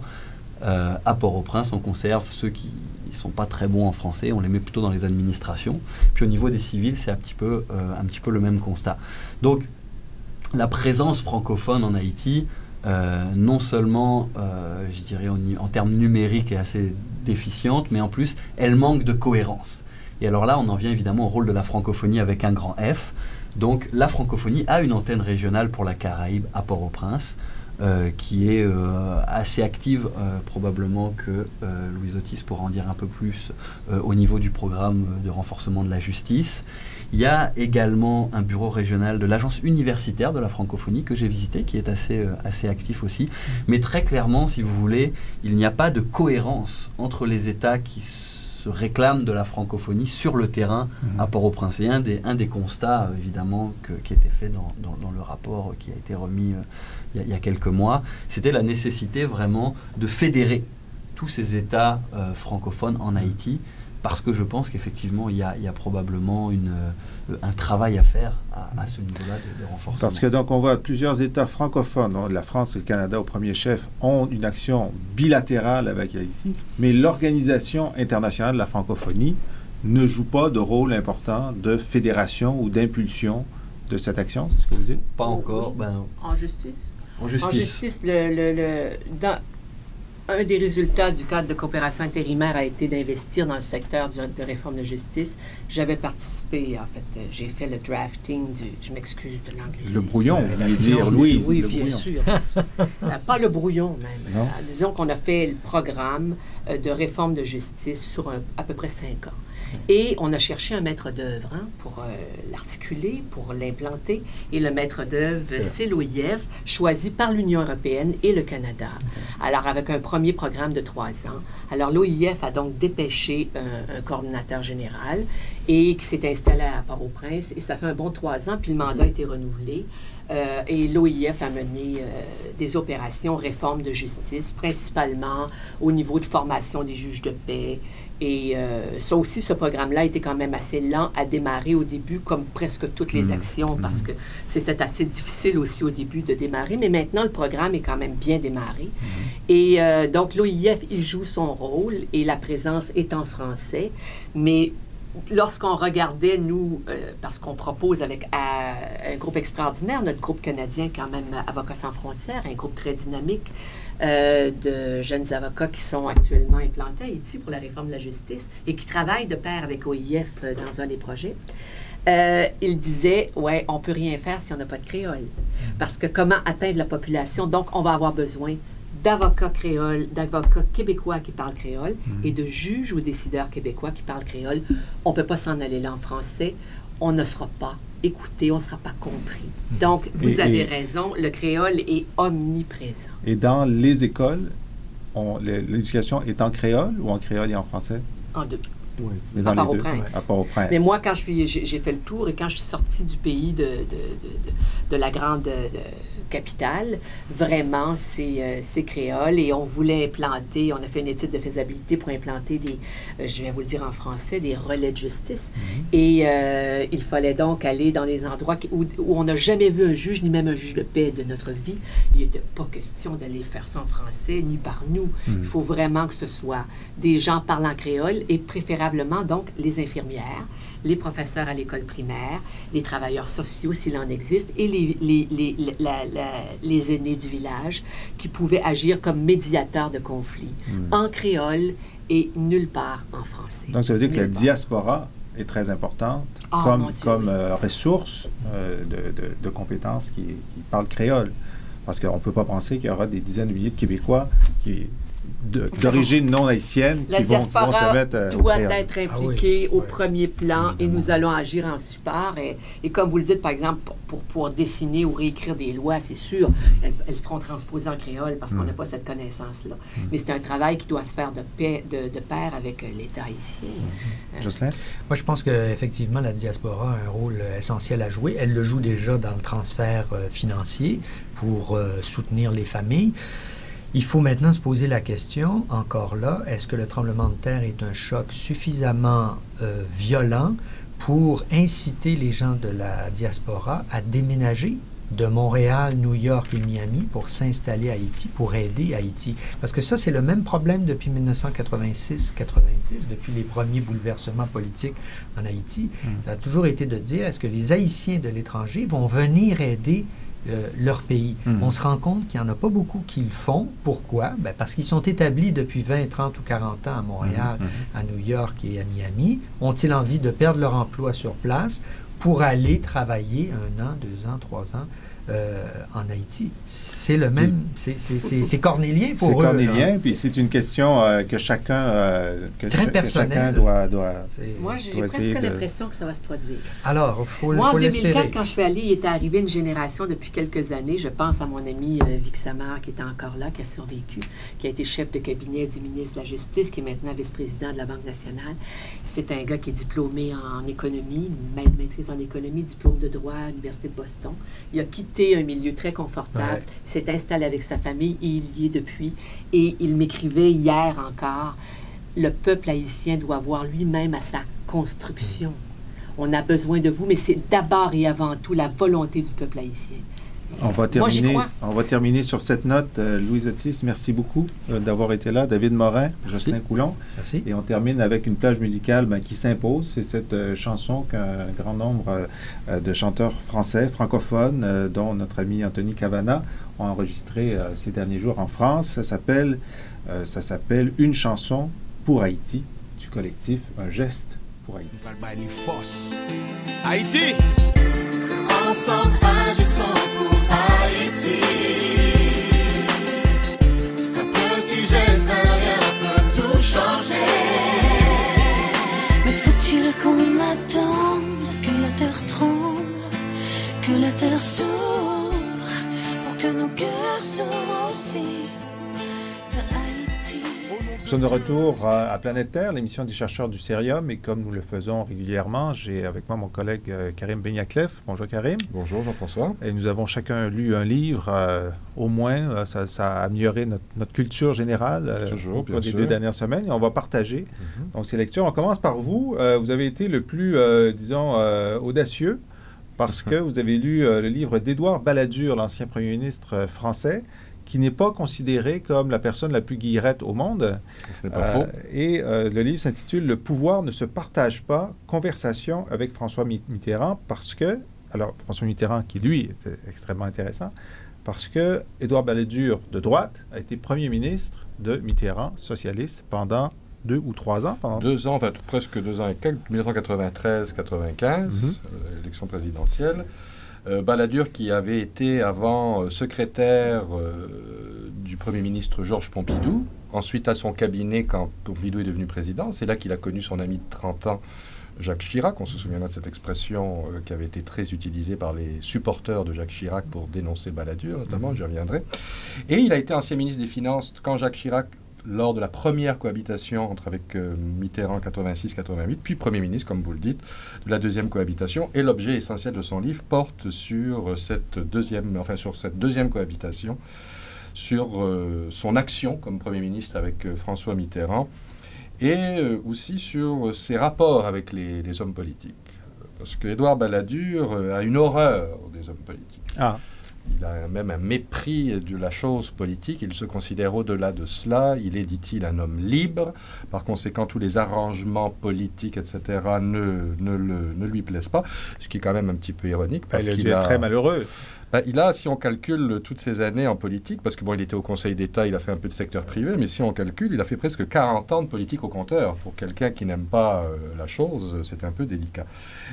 À Port-au-Prince, on conserve ceux qui ne sont pas très bons en français, on les met plutôt dans les administrations. Puis au niveau des civils, c'est un petit peu le même constat. Donc, la présence francophone en Haïti, non seulement, je dirais, en termes numériques est assez déficiente, mais en plus, elle manque de cohérence. Et alors là, on en vient évidemment au rôle de la francophonie avec un grand F. Donc, la francophonie a une antenne régionale pour la Caraïbe à Port-au-Prince, qui est assez active, probablement que Louise Otis pourra en dire un peu plus au niveau du programme de renforcement de la justice. Il y a également un bureau régional de l'agence universitaire de la francophonie que j'ai visité, qui est assez actif aussi. Mais très clairement, si vous voulez, il n'y a pas de cohérence entre les États qui se réclament de la francophonie sur le terrain à Port-au-Prince. Et un des constats, évidemment, qui a été fait dans le rapport qui a été remis il y a quelques mois, c'était la nécessité vraiment de fédérer tous ces États francophones en Haïti, parce que je pense qu'effectivement, il y a probablement un travail à faire à ce niveau-là de renforcement. Parce que donc on voit plusieurs États francophones, la France et le Canada au premier chef, ont une action bilatérale avec Haïti, mais l'Organisation internationale de la francophonie ne joue pas de rôle important de fédération ou d'impulsion de cette action, c'est ce que vous dites? Pas encore. En justice? En justice. En justice, un des résultats du cadre de coopération intérimaire a été d'investir dans le secteur de réforme de justice. J'avais participé, en fait, j'ai fait le drafting je m'excuse de l'anglicisme. Le brouillon, vous voulez dire, Louise. Oui, bien sûr. Pas le brouillon, même. Disons qu'on a fait le programme de réforme de justice sur à peu près 5 ans. Et on a cherché un maître d'œuvre pour l'articuler, pour l'implanter. Et le maître d'œuvre, c'est l'OIF, choisi par l'Union européenne et le Canada. Alors, avec un premier programme de 3 ans. Alors, l'OIF a donc dépêché un coordinateur général et qui s'est installé à Port-au-Prince. Et ça fait un bon 3 ans, puis le mandat a été renouvelé. Et l'OIF a mené des opérations réforme de justice, principalement au niveau de formation des juges de paix. Et ça aussi, ce programme-là était quand même assez lent à démarrer au début, comme presque toutes les actions, parce que c'était assez difficile aussi au début de démarrer. Mais maintenant, le programme est quand même bien démarré. Et donc, l'OIF, il joue son rôle et la présence est en français. Mais lorsqu'on regardait, nous, parce qu'on propose avec un groupe extraordinaire, notre groupe canadien, quand même, Avocats sans frontières, un groupe très dynamique de jeunes avocats qui sont actuellement implantés à Haïti pour la réforme de la justice et qui travaillent de pair avec OIF dans un des projets. Il disait, ouais, on ne peut rien faire si on n'a pas de créole. Parce que comment atteindre la population? Donc, on va avoir besoin d'avocats créoles, d'avocats québécois qui parlent créole et de juges ou décideurs québécois qui parlent créole. On ne peut pas s'en aller là en français. On ne sera pas écouté, on ne sera pas compris. Donc, vous avez raison, le créole est omniprésent. Et dans les écoles, l'éducation est en créole ou en créole et en français? En deux. Oui, mais dans les deux. À Port-au-Prince. Mais moi, quand j'ai fait le tour et quand je suis sortie du pays de la grande capitale, vraiment, c'est créole. Et on voulait implanter, on a fait une étude de faisabilité pour implanter je vais vous le dire en français, des relais de justice. Et il fallait donc aller dans des endroits où on n'a jamais vu un juge, ni même un juge de paix de notre vie. Il n'était pas question d'aller faire ça en français, ni par nous. Il faut vraiment que ce soit des gens parlant créole et préférablement donc les infirmières, les professeurs à l'école primaire, les travailleurs sociaux s'il en existe, et les aînés du village qui pouvaient agir comme médiateurs de conflits en créole et nulle part en français. Donc ça veut dire que la diaspora est très importante comme ressource de compétences qui parlent créole. Parce qu'on ne peut pas penser qu'il y aura des dizaines de milliers de Québécois d'origine non haïtienne qui vont se mettre la diaspora doit être impliquée au premier plan, et nous allons agir en support. Et comme vous le dites, par exemple, pour dessiner ou réécrire des lois, c'est sûr, elles seront transposées en créole parce qu'on n'a pas cette connaissance-là. Mais c'est un travail qui doit se faire de pair avec l'État haïtien. Jocelyn? Moi, je pense qu'effectivement, la diaspora a un rôle essentiel à jouer. Elle le joue déjà dans le transfert financier pour soutenir les familles. Il faut maintenant se poser la question, encore là, est-ce que le tremblement de terre est un choc suffisamment violent pour inciter les gens de la diaspora à déménager de Montréal, New York et Miami pour s'installer à Haïti, pour aider Haïti? Parce que ça, c'est le même problème depuis 1986-90, depuis les premiers bouleversements politiques en Haïti. Ça a toujours été de dire, est-ce que les Haïtiens de l'étranger vont venir aider leur pays? On se rend compte qu'il n'y en a pas beaucoup qui le font. Pourquoi? Ben parce qu'ils sont établis depuis 20, 30 ou 40 ans à Montréal, à New York et à Miami. Ont-ils envie de perdre leur emploi sur place pour aller travailler 1 an, 2 ans, 3 ans en Haïti? C'est le même, c'est cornélien pour eux. C'est cornélien, puis c'est une question que chacun, très personnel. doit moi, j'ai presque l'impression que ça va se produire. Alors, moi, en 2004, l'espérer. quand je suis allée, il était arrivé une génération depuis quelques années. Je pense à mon ami Vic Samar, qui était encore là, qui a survécu, qui a été chef de cabinet du ministre de la Justice, qui est maintenant vice-président de la Banque nationale. C'est un gars qui est diplômé en économie, maîtrise en économie, diplôme de droit à l'Université de Boston. Il a quitté un milieu très confortable, il s'est installé avec sa famille et il y est depuis. Et il m'écrivait hier encore, le peuple haïtien doit voir lui-même à sa construction. On a besoin de vous, mais c'est d'abord et avant tout la volonté du peuple haïtien. On va terminer sur cette note. Louise Otis, merci beaucoup d'avoir été là. David Morin, Jocelyn Coulon. Merci. Et on termine avec une plage musicale qui s'impose. C'est cette chanson qu'un grand nombre de chanteurs français, francophones, dont notre ami Anthony Cavana, ont enregistré ces derniers jours en France. Ça s'appelle Une chanson pour Haïti, du collectif Un geste pour Haïti. Haïti! Ensemble, agissons pour Haïti. Un petit geste derrière peut tout changer. Mais faut-il qu'on attende que la terre tremble, que la terre s'ouvre, pour que nos cœurs s'ouvrent aussi? Nous sommes de retour à Planète Terre, l'émission des chercheurs du Cérium, et comme nous le faisons régulièrement, j'ai avec moi mon collègue Karim Benyakleff. Bonjour Karim. Bonjour Jean-François. Et nous avons chacun lu un livre, au moins, ça a amélioré notre culture générale au cours des 2 dernières semaines, et on va partager donc ces lectures. On commence par vous. Vous avez été le plus, audacieux, parce que vous avez lu le livre d'Édouard Balladur, l'ancien premier ministre français, qui n'est pas considéré comme la personne la plus guillerette au monde. Ce n'est pas faux. Et le livre s'intitule « Le pouvoir ne se partage pas, conversation avec François Mitterrand » parce que, alors François Mitterrand qui lui était extrêmement intéressant, parce que Édouard Balladur de droite a été premier ministre de Mitterrand, socialiste, pendant 2 ou 3 ans. Pendant 2 ans, en fait, presque 2 ans et quelques, 1993-95, l'élection présidentielle. Balladur, qui avait été avant secrétaire du Premier ministre Georges Pompidou, ensuite à son cabinet quand Pompidou est devenu président. C'est là qu'il a connu son ami de 30 ans, Jacques Chirac. On se souviendra de cette expression qui avait été très utilisée par les supporters de Jacques Chirac pour dénoncer Balladur, notamment, j'y reviendrai. Et il a été ancien ministre des Finances quand Jacques Chirac lors de la première cohabitation avec Mitterrand 86-88, puis Premier ministre, comme vous le dites, de la deuxième cohabitation. Et l'objet essentiel de son livre porte sur cette deuxième cohabitation, sur son action comme Premier ministre avec François Mitterrand, et aussi sur ses rapports avec les hommes politiques. Parce qu'Édouard Balladur a une horreur des hommes politiques. Ah. Il a même un mépris de la chose politique. Il se considère au-delà de cela. Il est, dit-il, un homme libre. Par conséquent, tous les arrangements politiques, etc., ne lui plaisent pas. Ce qui est quand même un petit peu ironique. Parce qu'il est très malheureux. Il a, si on calcule toutes ces années en politique, parce que bon, il était au Conseil d'État, il a fait un peu de secteur privé, mais si on calcule, il a fait presque 40 ans de politique au compteur. Pour quelqu'un qui n'aime pas la chose, c'est un peu délicat.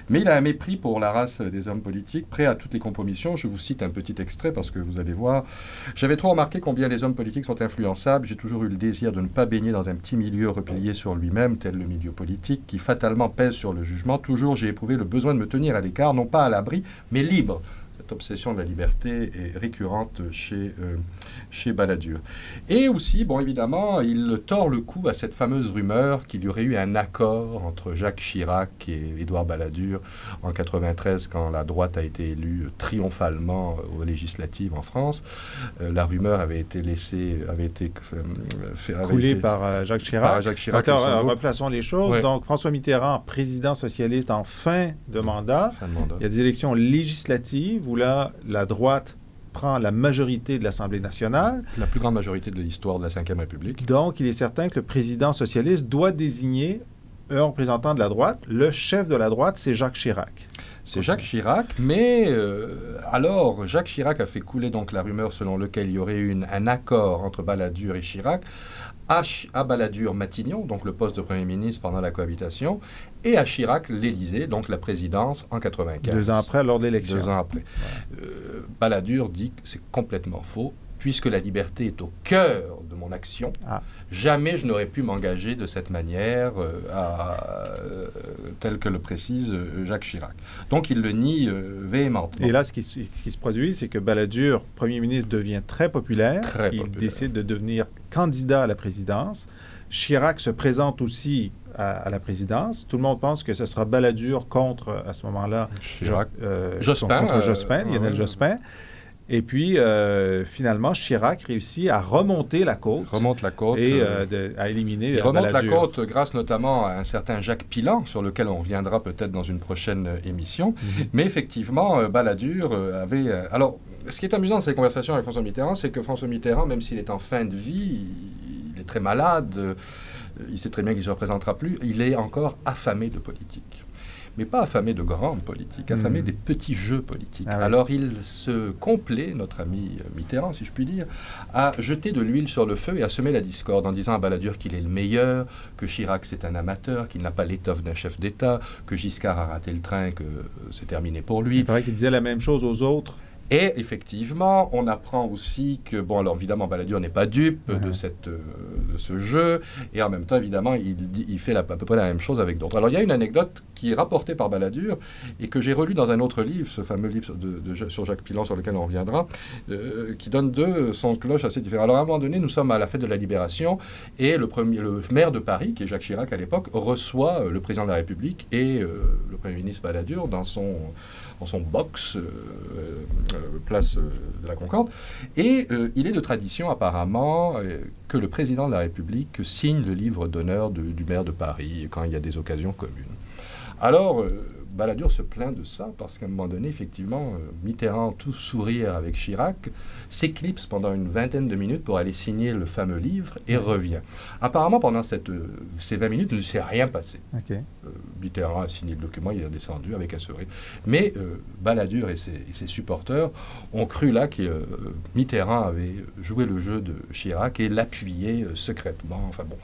Mais il a un mépris pour la race des hommes politiques, prêt à toutes les compromissions. Je vous cite un petit extrait parce que vous allez voir. J'avais trop remarqué combien les hommes politiques sont influençables. J'ai toujours eu le désir de ne pas baigner dans un petit milieu replié sur lui-même, tel le milieu politique, qui fatalement pèse sur le jugement. Toujours, j'ai éprouvé le besoin de me tenir à l'écart, non pas à l'abri, mais libre. Cette obsession de la liberté est récurrente chez Balladur. Et aussi, bon, évidemment, il tord le cou à cette fameuse rumeur qu'il y aurait eu un accord entre Jacques Chirac et Édouard Balladur en 1993, quand la droite a été élue triomphalement aux législatives en France. La rumeur avait été coulée par Jacques Chirac. Par Jacques Chirac. Replaçons les choses. Oui. Donc, François Mitterrand, président socialiste en fin de mandat. Il y a des élections législatives où là, la droite prend la majorité de l'Assemblée nationale. La plus grande majorité de l'histoire de la Ve République. Donc, il est certain que le président socialiste doit désigner un représentant de la droite. Le chef de la droite, c'est Jacques Chirac. C'est Jacques Chirac, mais alors, Jacques Chirac a fait couler donc la rumeur selon laquelle il y aurait eu un accord entre Balladur et Chirac, à Balladur Matignon, donc le poste de Premier ministre pendant la cohabitation, et à Chirac l'Élysée, donc la présidence en 1995. 2 ans après, lors de l'élection. 2 ans après. Ouais. Balladur dit que c'est complètement faux. Puisque la liberté est au cœur de mon action, jamais je n'aurais pu m'engager de cette manière, tel que le précise Jacques Chirac. Donc il le nie véhémentement. Et là, ce qui se produit, c'est que Balladur, Premier ministre, devient très populaire. Il décide de devenir candidat à la présidence. Chirac se présente aussi à la présidence. Tout le monde pense que ce sera Balladur contre, à ce moment-là, Lionel Jospin. Et puis, finalement, Chirac réussit à remonter la côte. Et à éliminer il remonte Balladur. La côte grâce notamment à un certain Jacques Pilan, sur lequel on reviendra peut-être dans une prochaine émission. Mm-hmm. Mais effectivement, Balladur avait... alors, ce qui est amusant dans ces conversations avec François Mitterrand, c'est que François Mitterrand, même s'il est en fin de vie, il est très malade, il sait très bien qu'il ne se représentera plus, il est encore affamé de politique. Mais pas affamé de grandes politiques, affamé des petits jeux politiques. Ah oui. Alors il se complaît, notre ami Mitterrand, si je puis dire, à jeter de l'huile sur le feu et à semer la discorde en disant à Balladur qu'il est le meilleur, que Chirac c'est un amateur, qu'il n'a pas l'étoffe d'un chef d'État, que Giscard a raté le train, que c'est terminé pour lui. Il paraît qu'il disait la même chose aux autres. Et effectivement, on apprend aussi que, bon, alors évidemment, Balladur n'est pas dupe de ce jeu, et en même temps, évidemment, il fait à peu près la même chose avec d'autres. Alors, il y a une anecdote qui est rapportée par Balladur, et que j'ai relue dans un autre livre, ce fameux livre sur Jacques Pilan, sur lequel on reviendra, qui donne 2 sons de cloche assez différents. Alors, à un moment donné, nous sommes à la fête de la Libération, et le maire de Paris, qui est Jacques Chirac à l'époque, reçoit le président de la République et le Premier ministre Balladur dans son box, place de la Concorde. Et il est de tradition, apparemment, que le président de la République signe le livre d'honneur du maire de Paris quand il y a des occasions communes. Alors, Balladur se plaint de ça, parce qu'à un moment donné, effectivement, Mitterrand, tout sourire avec Chirac, s'éclipse pendant une vingtaine de minutes pour aller signer le fameux livre et revient. Apparemment, pendant ces 20 minutes, il ne s'est rien passé. Okay. Mitterrand a signé le document, il est descendu avec un sourire. Mais Balladur et ses supporters ont cru là que Mitterrand avait joué le jeu de Chirac et l'appuyait secrètement. Enfin bon.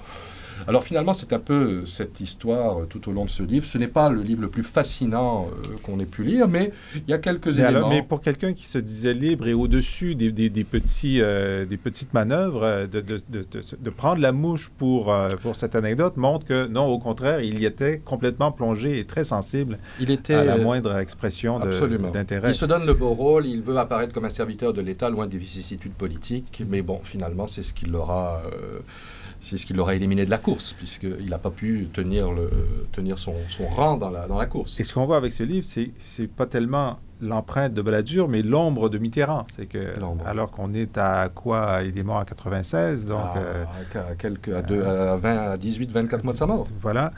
Alors finalement, c'est un peu cette histoire tout au long de ce livre. Ce n'est pas le livre le plus fascinant qu'on ait pu lire, mais il y a quelques éléments. Mais pour quelqu'un qui se disait libre et au-dessus des petites manœuvres, de prendre la mouche pour cette anecdote montre que non, au contraire, il y était complètement plongé et très sensible à la moindre expression d'intérêt. Il se donne le beau rôle, il veut apparaître comme un serviteur de l'État, loin des vicissitudes politiques, mais bon, finalement, c'est ce qui l'aura éliminé de la course, puisqu'il n'a pas pu tenir son rang dans la course. Et ce qu'on voit avec ce livre, c'est pas tellement l'empreinte de Balladur, mais l'ombre de Mitterrand. C'est que, alors qu'on est à quoi? Il est mort en 96, donc... à 18, 24 mois de sa mort. Voilà.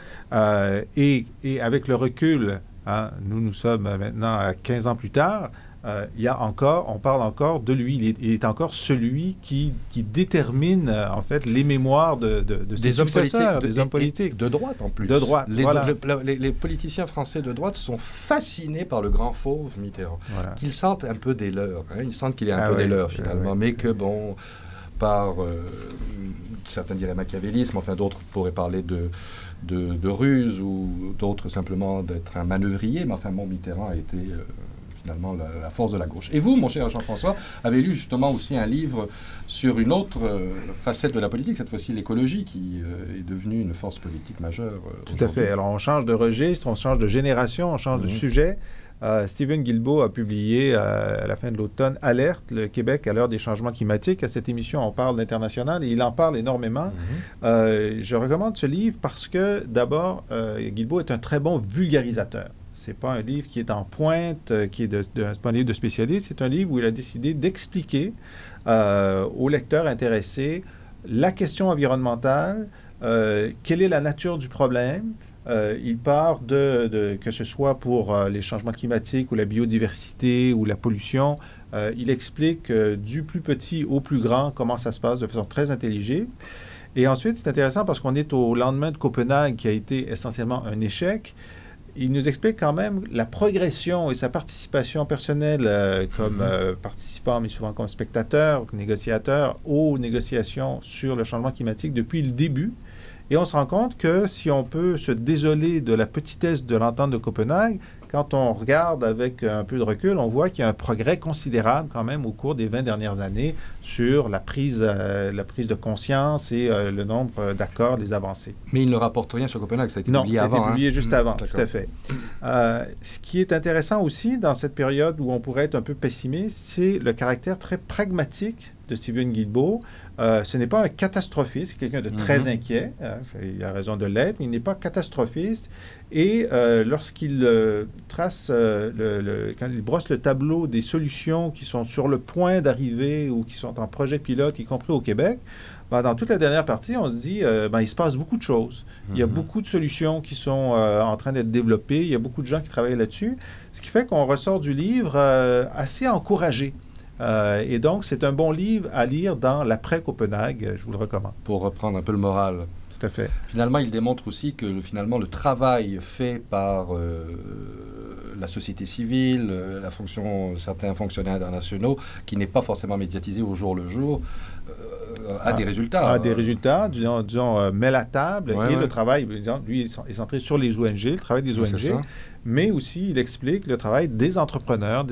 Et avec le recul, nous sommes maintenant à 15 ans plus tard, on parle encore de lui. Il est encore celui qui détermine, en fait, les mémoires de ses successeurs, des hommes politiques. De droite, en plus. De droite, les politiciens français de droite sont fascinés par le grand fauve Mitterrand. Voilà. Qu'ils sentent un peu des leurs. Ils sentent qu'il est un peu des leurs, finalement. Mais que, bon, par... certains diraient machiavélisme, enfin d'autres pourraient parler de ruse, ou d'autres simplement d'être un manœuvrier. Mais enfin, bon, Mitterrand a été... finalement, la force de la gauche. Et vous, mon cher Jean-François, avez lu justement aussi un livre sur une autre facette de la politique, cette fois-ci l'écologie, qui est devenue une force politique majeure. Tout à fait. Alors, on change de registre, on change de génération, on change de sujet. Stephen Guilbeault a publié à la fin de l'automne « Alerte, le Québec à l'heure des changements climatiques ». À cette émission, on parle d'international et il en parle énormément. Je recommande ce livre parce que, d'abord, Guilbeault est un très bon vulgarisateur. C'est pas un livre qui est en pointe, c'est pas un livre de spécialiste, c'est un livre où il a décidé d'expliquer aux lecteurs intéressés la question environnementale, quelle est la nature du problème. Il part que ce soit pour les changements climatiques ou la biodiversité ou la pollution, il explique du plus petit au plus grand comment ça se passe de façon très intelligible. Et ensuite, c'est intéressant parce qu'on est au lendemain de Copenhague qui a été essentiellement un échec. Il nous explique quand même la progression et sa participation personnelle comme participant, mais souvent comme spectateur, négociateur, aux négociations sur le changement climatique depuis le début. Et on se rend compte que si on peut se désoler de la petitesse de l'entente de Copenhague, quand on regarde avec un peu de recul, on voit qu'il y a un progrès considérable quand même au cours des 20 dernières années sur la prise de conscience et le nombre d'accords, des avancées. Mais il ne rapporte rien sur Copenhague, ça a été publié avant. Non, ça a été publié juste avant, tout à fait. Ce qui est intéressant aussi dans cette période où on pourrait être un peu pessimiste, c'est le caractère très pragmatique de Stephen Guilbeault. Ce n'est pas un catastrophiste, c'est quelqu'un de très inquiet, il a raison de l'être, mais il n'est pas catastrophiste. Et lorsqu'il trace, quand il brosse le tableau des solutions qui sont sur le point d'arriver ou qui sont en projet pilote, y compris au Québec, dans toute la dernière partie, on se dit il se passe beaucoup de choses. Il y a beaucoup de solutions qui sont en train d'être développées, il y a beaucoup de gens qui travaillent là-dessus, ce qui fait qu'on ressort du livre assez encouragé. Et donc, c'est un bon livre à lire dans l'après-Copenhague, je vous le recommande. Pour reprendre un peu le moral. Tout à fait. Finalement, il démontre aussi que le travail fait par la société civile, certains fonctionnaires internationaux, qui n'est pas forcément médiatisé au jour le jour, a des résultats. A des résultats, disons met la table, le travail, lui, est centré sur les ONG, le travail des ONG, mais aussi, il explique le travail des entrepreneurs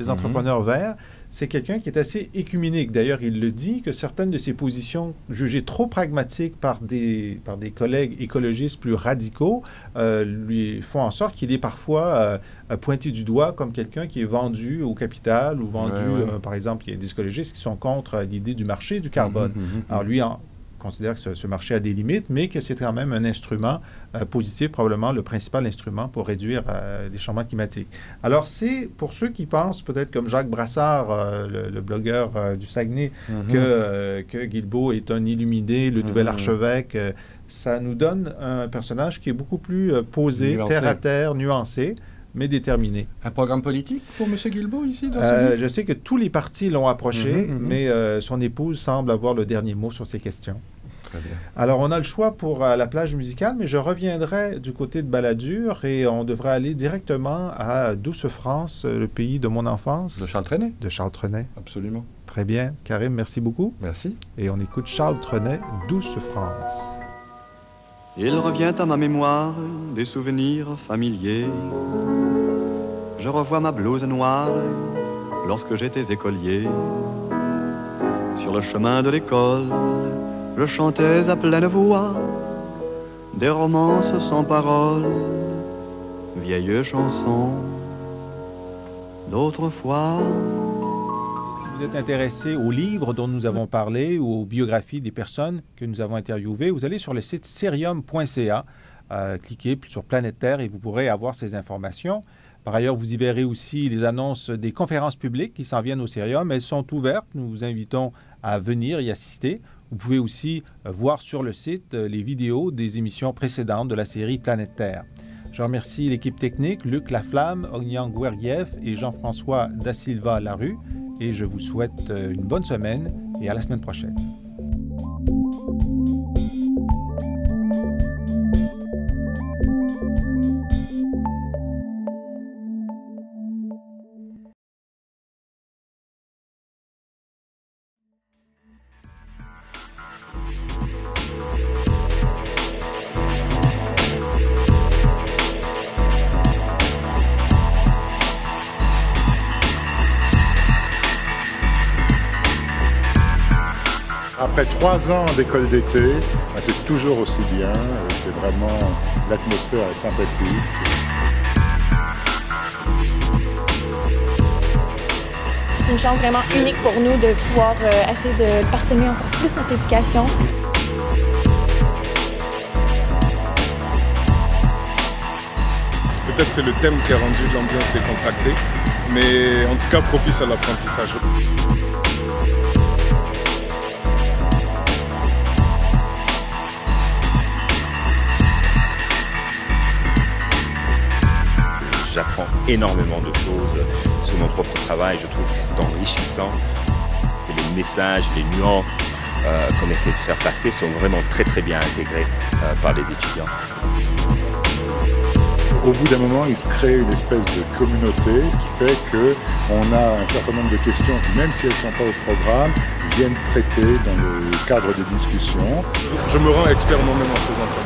verts. C'est quelqu'un qui est assez écuménique. D'ailleurs, il le dit que certaines de ses positions jugées trop pragmatiques par des collègues écologistes plus radicaux lui font en sorte qu'il est parfois pointé du doigt comme quelqu'un qui est vendu au capital ou vendu, par exemple, il y a des écologistes qui sont contre l'idée du marché du carbone. Alors lui, considère que ce marché a des limites, mais que c'est quand même un instrument positif, probablement le principal instrument pour réduire les changements climatiques. Alors, c'est pour ceux qui pensent, peut-être comme Jacques Brassard, le blogueur du Saguenay, que Guilbeault est un illuminé, le nouvel archevêque, ça nous donne un personnage qui est beaucoup plus posé, terre à terre, nuancé, mais déterminé. Un programme politique pour M. Guilbeault ici dans ce livre? Je sais que tous les partis l'ont approché, mais son épouse semble avoir le dernier mot sur ces questions. Très bien. Alors, on a le choix pour la plage musicale, mais je reviendrai du côté de Balladur et on devrait aller directement à Douce France, le pays de mon enfance. De Charles Trenet. De Charles Trenet. Absolument. Très bien. Karim, merci beaucoup. Merci. Et on écoute Charles Trenet, Douce France. Il revient à ma mémoire des souvenirs familiers. Je revois ma blouse noire lorsque j'étais écolier. Sur le chemin de l'école, je chantais à pleine voix des romances sans paroles, vieilles chansons d'autrefois. Si vous êtes intéressé aux livres dont nous avons parlé ou aux biographies des personnes que nous avons interviewées, vous allez sur le site cerium.ca, cliquez sur Planète Terre et vous pourrez avoir ces informations. Par ailleurs, vous y verrez aussi les annonces des conférences publiques qui s'en viennent au Cerium. Elles sont ouvertes. Nous vous invitons à venir y assister. Vous pouvez aussi voir sur le site les vidéos des émissions précédentes de la série Planète Terre. Je remercie l'équipe technique, Luc Laflamme, Ognyan Guerguiev et Jean-François Da Silva Larue. Et je vous souhaite une bonne semaine et à la semaine prochaine. Après 3 ans d'école d'été, c'est toujours aussi bien, c'est vraiment, l'atmosphère est sympathique. C'est une chance vraiment unique pour nous de pouvoir essayer de parsemer encore plus notre éducation. Peut-être c'est le thème qui a rendu l'ambiance décontractée, mais en tout cas propice à l'apprentissage. J'apprends énormément de choses sur mon propre travail. Je trouve que c'est enrichissant. Et les messages, les nuances qu'on essaie de faire passer sont vraiment très très bien intégrés par les étudiants. Au bout d'un moment, il se crée une espèce de communauté, ce qui fait qu'on a un certain nombre de questions qui, même si elles ne sont pas au programme, viennent traiter dans le cadre des discussions. Je me rends expert moi-même en faisant ça.